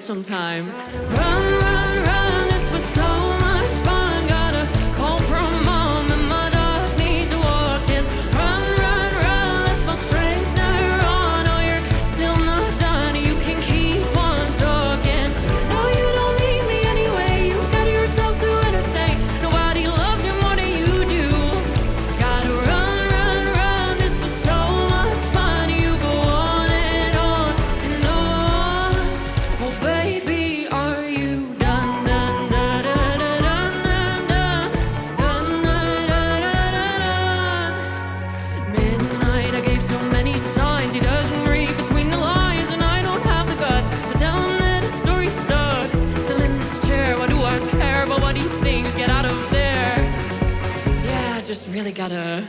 some time. Run, run, run, this was so much fun. Got a call from mom and my dog needs a walk in. Run, run, run, left my strength there on. Oh, you're still not done, you can keep on talking. No, you don't need me anyway, you've got yourself to entertain. Nobody loves you more than you do. Gotta run, run, run, this was so much fun. You go on and on and on. Oh baby, are you done, done, done, done, done, done, done, done, done, done, done. Midnight, I gave so many signs. He doesn't read between the lines, and I don't have the guts to tell him that his story sucked. Still in this chair, why do I care about what he thinks? Get out of there. Yeah, I just really gotta